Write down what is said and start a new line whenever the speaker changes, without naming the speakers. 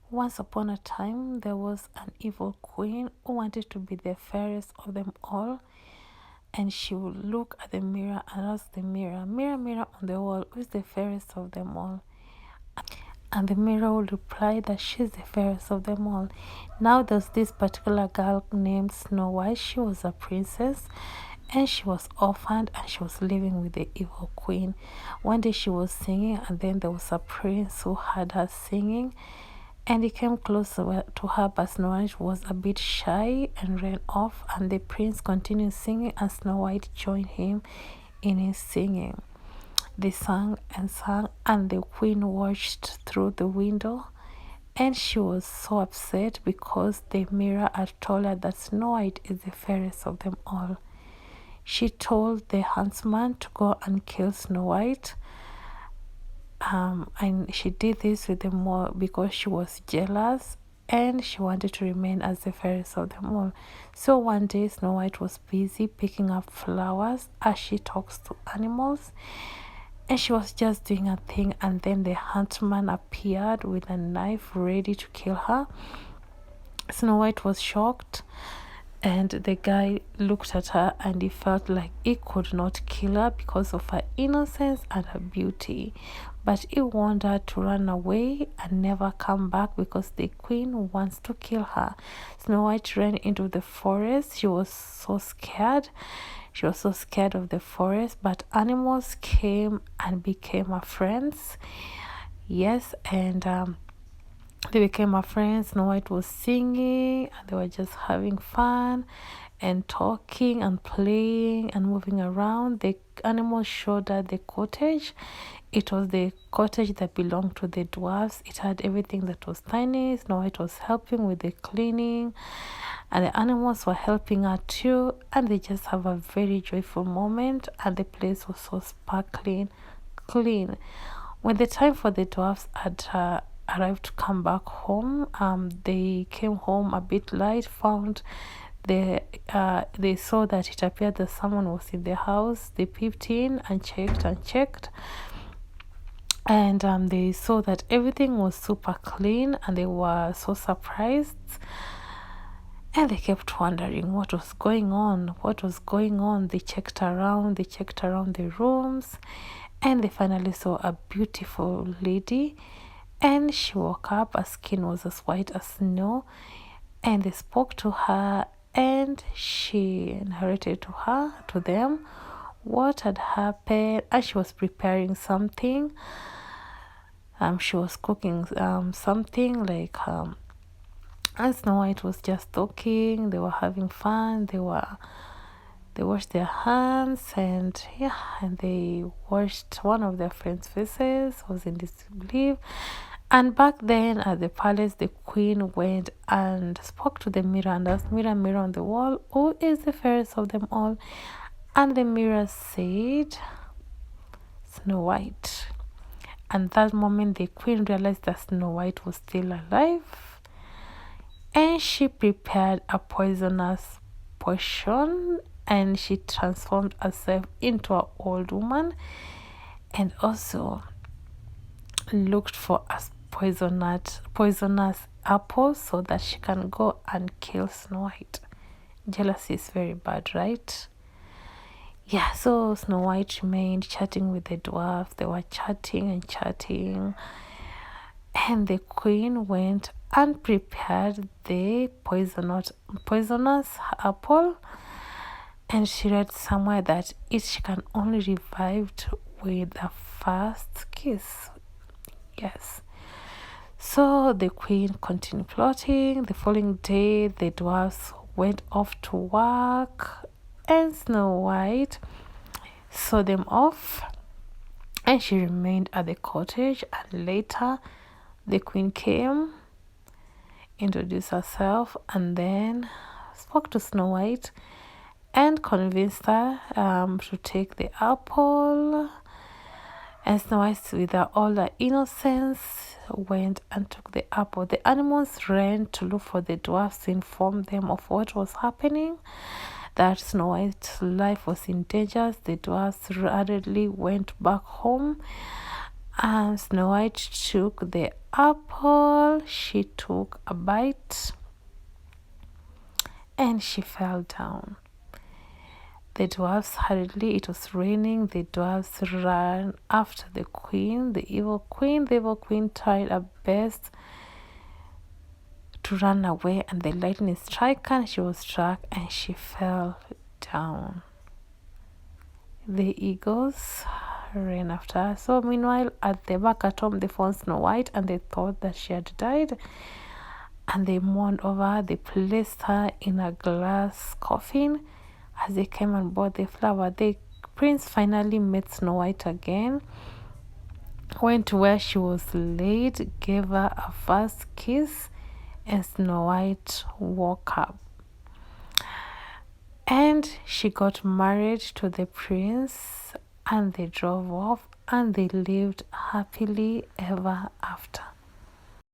Once upon a time, there was an evil queen who wanted to be the fairest of them all, and she would look at the mirror and ask the mirror, "Mirror, mirror on the wall, who is the fairest of them all?" And the mirror would reply that she's the fairest of them all. Now, there's this particular girl named Snow White. She was a princess, and she was orphaned, and she was living with the evil queen. One day she was singing, and then there was a prince who heard her singing, and he came close to her, but Snow White was a bit shy and ran off, and the prince continued singing, and Snow White joined him in his singing. They sang and sang, and the queen watched through the window, and she was so upset because the mirror had told her that Snow White is the fairest of them all. She told the huntsman to go and kill Snow White, and she did this with them all because she was jealous and she wanted to remain as the fairest of them all. So one day Snow White was busy picking up flowers as she talks to animals, and she was just doing her thing, and then the huntsman appeared with a knife ready to kill her. Snow White was shocked, and the guy looked at her and he felt like he could not kill her because of her innocence and her beauty, but he warned her to run away and never come back because the queen wants to kill her. Snow White ran into the forest. She was so scared of the forest, but animals came and became her friends. Yes, and they became her friends. Snow White was singing, and they were just having fun and talking and playing and moving around. The animals showed her the cottage. It was the cottage that belonged to the dwarfs. It had everything that was tiny. Snow White was helping with the cleaning, and the animals were helping her too, and they just have a very joyful moment, and the place was so sparkling clean. When the time for the dwarfs had arrived to come back home, they came home a bit late, found they saw that it appeared that someone was in the house. They peeped in and checked, and they saw that everything was super clean, and they were so surprised, and they kept wondering what was going on. They checked around the rooms, and they finally saw a beautiful lady, and she woke up. Her skin was as white as snow, and they spoke to her, and she narrated to them what had happened, and she was preparing something. She was cooking something like and Snow White was just talking. They were having fun. They washed their hands, and they washed one of their friends' faces, was in disbelief. And back then at the palace, the queen went and spoke to the mirror and asked, "Mirror, mirror on the wall, who is the fairest of them all?" And the mirror said, "Snow White." And that moment, the queen realized that Snow White was still alive, and she prepared a poisonous potion, and she transformed herself into an old woman, and also looked for a poisonous apple so that she can go and kill Snow White. Jealousy is very bad, right? Yeah, so Snow White remained chatting with the dwarf. They were chatting, and the queen went and prepared the poisonous apple, and she read somewhere that she can only revived with the first kiss. Yes. So the queen continued plotting. The following day, the dwarfs went off to work, and Snow White saw them off, and she remained at the cottage. And later, the queen came, introduced herself, and then spoke to Snow White and convinced her to take the apple. And Snow White, with all her innocence, went and took the apple. The animals ran to look for the dwarfs to inform them of what was happening, that Snow White's life was in danger. The dwarfs hurriedly went back home, And Snow White took the apple. She took a bite and she fell down. The dwarfs hurriedly, it was raining, the dwarfs ran after the queen, the evil queen. The evil queen tried her best to run away, and the lightning struck her, and she was struck and she fell down. The eagles ran after her. So meanwhile, at the back at home, they found Snow White and they thought that she had died. And they mourned over her. They placed her in a glass coffin. As they came and bought the flower, the prince finally met Snow White again, went to where she was laid, gave her a first kiss, and Snow White woke up. And she got married to the prince, and they drove off, and they lived happily ever after.